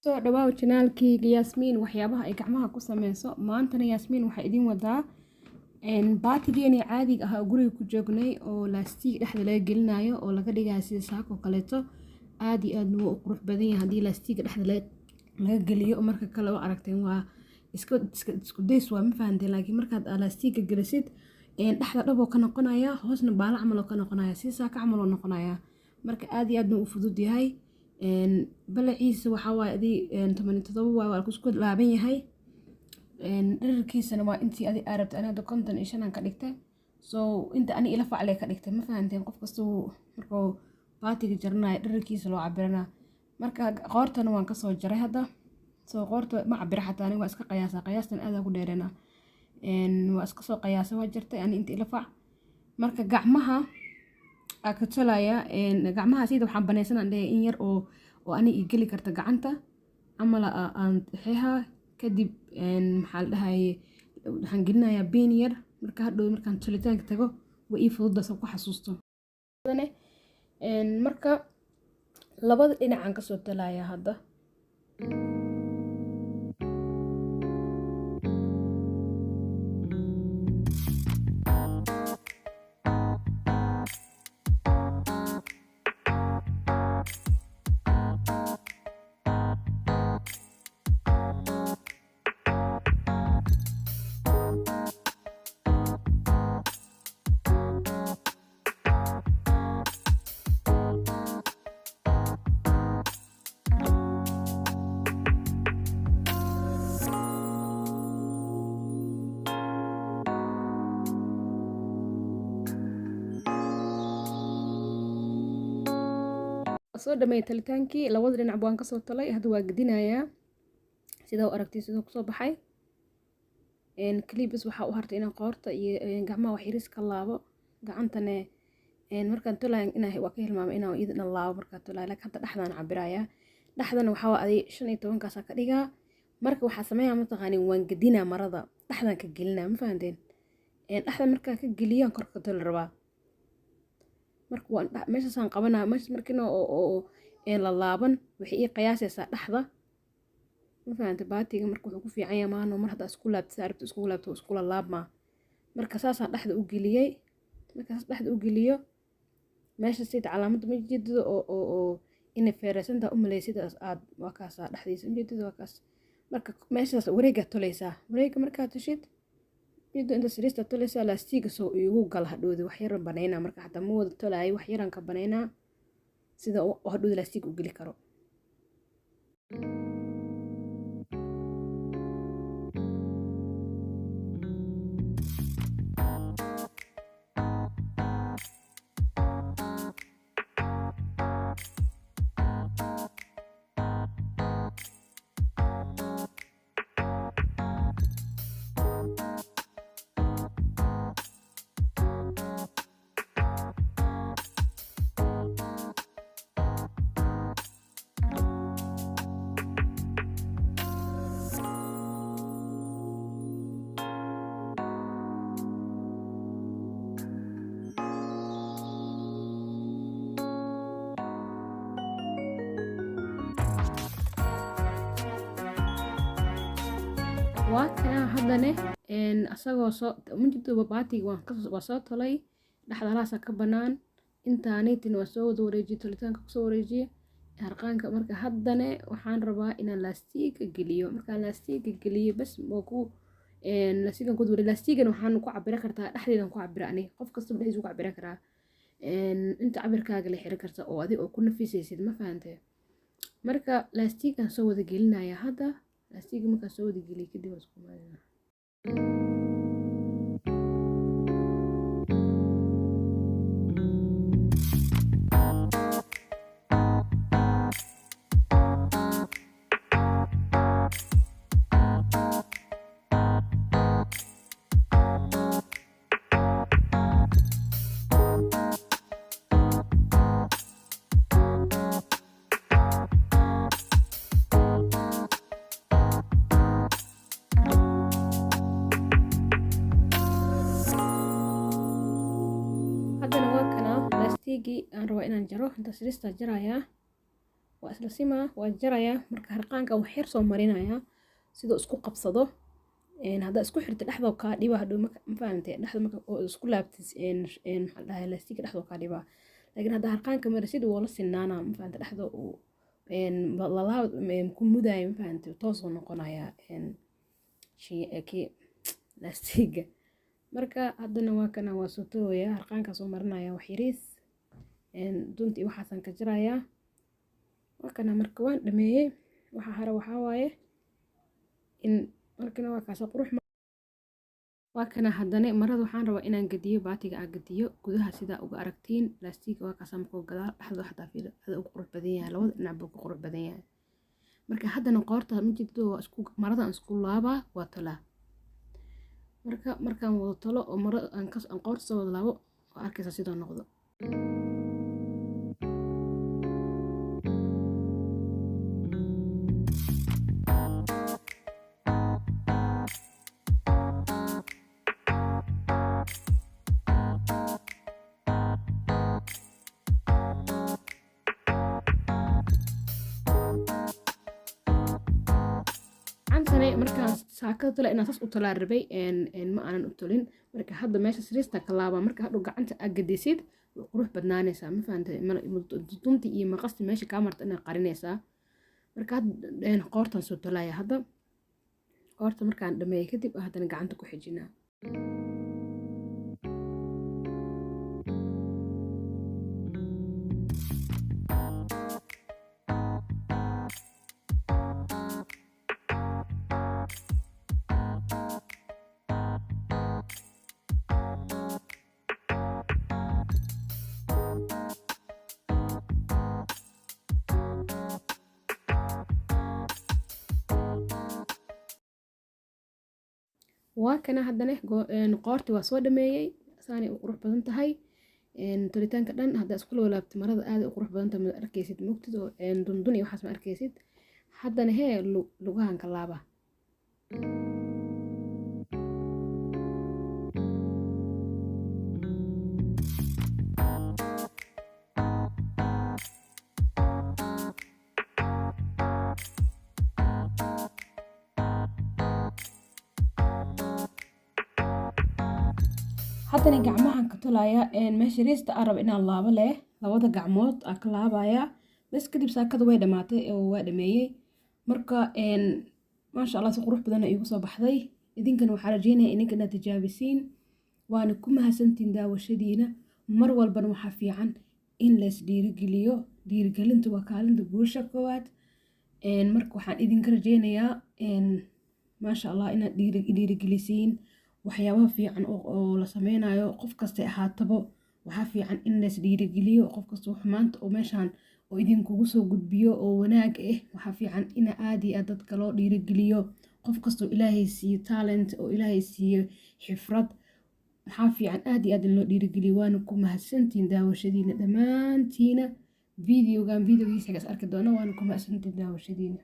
Soo dhawaaw channelkayga Yasmin waxyaabaha ay gacmaha ku sameyso. Maantana Yasmin waxay idin wadaa baatigeeni caadiga ah oo guriga ku joognay oo laastig dhexda laga gelinayo oo laga dhigayo sida saako kaleeto. Aad iyo aad wuu qurux badan yahay haddii laastiga dhexda laga geliyo. Marka kale oo aragteen waa isku days waa ma fahanteen, laakiin markaad laastiga gelisid dhexda dhabo ka noqonaya, hoosna baala camal oo ka noqonaya, sida saaka camal oo noqonaya. Marka aad iyo aad u fudud yahay. balaciisa waxa waaye adii 17 waa isku laaban yahay. dhererkiisana waa intii adii arabta anaada 55 ka dhigtay. inta ani ila faclay ka dhigtay ma fahanteen, qof kasta markuu baatiga jarnaay dhererkiisa loo cabirana. marka qoortana waan ka soo jaray hadda. qoorta ma cabira xataa aniga waa iska qiyaastan aad ku dheerena. waa iska soo qiyaasa waa jartay ani inta ila fac. marka gacmaha ka talaya gacmaha sida waxaan banaysanaa in yar oo ani geli karta gacanta ama aan xeeha kadib maxaa la dhahaye waxaan gelinayaa been yar marka hadhow markaan tulitaanka tago way ii fududahay soo ku xasuusto. marka labada dhinacaan ka soo talaya hadda. soo dhamay talitaankii labada dhinac baan ka soo talay. hadda waa gedinayaa sida u aragtay sidoo ku soo baxay. clips waxa u hartay inaan qoorta iyo gacmaha wax yariis ka laabo. gacantana markaan tolay inaan waa ka hilmaamay inaan idin laabo markaan tolay, laakiin hadda dhexdaan cabirayaa. dhexdana waxa waa adii 15 kaas ka dhigaa. marka waxa sameeyaa ma taqaanin waan gedinaa marada dhexdaan ka gelinaa ma fahanteen. dhexda markaan ka geliyo korka tol rabaa. marka waan meeshaan qabanaa markina oo la laaban wixii ii qiyaasaysa dhexda ma fahanteen. baatiga marka wuxuu ku fiican yahay maano mar hadda isku laabto saaribto isku laabto isku laabma. marka saasaan dhexda u geliyay. markaas dhexda u geliyo meesha sida calaamad ma jeedido oo inay feereysanta u maleysid aad waa kaas dhexdiisa ma jeedido waa kaas. marka meeshaas wareega tolaysaa. wareega markaa tushid inta sirista tolaysaa laastiga soo igu gal hadhoodi wax yar banayna. marka hadda ma wada tolay wax yaran ka banayna sida hadhoodi laastiga u geli karo. waa kana haddana asagoo soo mujibto baatiga waa soo tolay dhexdalaasa ka banaan intaanitin waa soo wada wareejiye tolitaanka ku soo wareejiye harqaanka. marka haddana waxaan rabaa inaan laastiga geliyo. markaan laastiga geliyo bas oo ku laastigan ku wareejiye laastigan waxaan ku cabira kartaa dhexdeedan ku cabira ani qof kasta dhexdiisa ku cabira karaa. inta cabirkaaga la xiri karta oo adiga oo ku nafisaysid ma fahantay. marka laastigan soo wada gelinaya hadda. laastiga markaa soo wada geliyo kadib isku maadina. aan rabaa inaan jaro inta sirista jarayaa waa isla simaa waa jarayaa marka harqaanka wax yar soo marinayaa sidoo isku qabsado haddaa isku xirta dhexdoo kaa dhibaa hadhow ma fahamtay dhexda marka oo isku laabtis maxaa dhahay laastiga dhexdoo kaa dhibaa laakiin haddaa harqaanka marisid woo la sinaanaa ma fahamtay dhexdoo uu lalaab ku mudaayo ma fahamtay toosoo noqonayaa kii laastiga marka haddana waa kana waa soo toogayaa harqaankaa soo marinayaa wax yariis duntii waxaasan ka jirayaa waa kana marka waan dhameeyey waxa hore waxaa waaye in markana waa kaasa qurux waa kana haddana marada waxaan rabaa inaan gadiyo baatiga aan gadiyo gudaha sidaa uga aragtiin laastiga waa kaasa markuu gadaa dhexda xataa fiil hada ugu qurux badan yahay labada dhinac buu ku qurux badan yahay marka haddana qoorta ma jirto waa isku maradan isku laabaa waa talaa markaan wada talo oo marada aan qoorta soo wada laabo waa arkaysaa sidoo noqdo markaan saakada tala inaan saas u talaa rabay ma aanan u talin marka hadda meesha sariista ka laabaa marka hadhow gacanta aad gadisid way qurux badnaanaysaa ma fahantay dunti iyo maqasti meesha kaa marta inaad qarinaysaa marka qoortan soo talaya hadda qoorta markaan dhameeyo kadib haddana gacanta ku xijinaa waa kana haddana qoorti waa soo dhameeyey saanay u qurux badan tahay tolitaanka dhan haddaa isku laabto marada aad u qurux badan tahay ma arkaysid mugtid oo dundun iyo waxaas ma arkaysid haddana hee lugahan ka laaba haddana gacmahan ka tolaya meesha riista aan rabo inaan laabo leh labada gacmood aan ka laabaya bas kadib saakada way dhamaatay oo waa dhameeyey marka maasha allah si qurux badan iigu soo baxday idinkana waxaa rajeynaya idinka inaad tijaabisiin waana ku mahadsantiin daawashadiina mar walbana waxaa fiican in lees dhiirigeliyo dhiirigelinta waa kaalinta guusha koowaad marka waxaan idinka rajeynayaa maasha allah inaad dhiirigelisiin waxyaabaha fiican oo la sameynayo qof kasta ahaatabo waxaa fiican in lees dhiirigeliyo qof kasta maanta oo meeshaan oo idinkugu soo gudbiyo oo wanaag waxaa fiican in aad iyo aad dadka loo dhiirigeliyo qof kastoo ilaahay siiyo talent oo ilaahay siiyo xifrad waxaa fiican aad iyo aad in loo dhiirigeliyo waana ku mahadsantiin daawashadiina dhammaantiina videogiisa arki doona waana ku mahadsantiin daawashadiina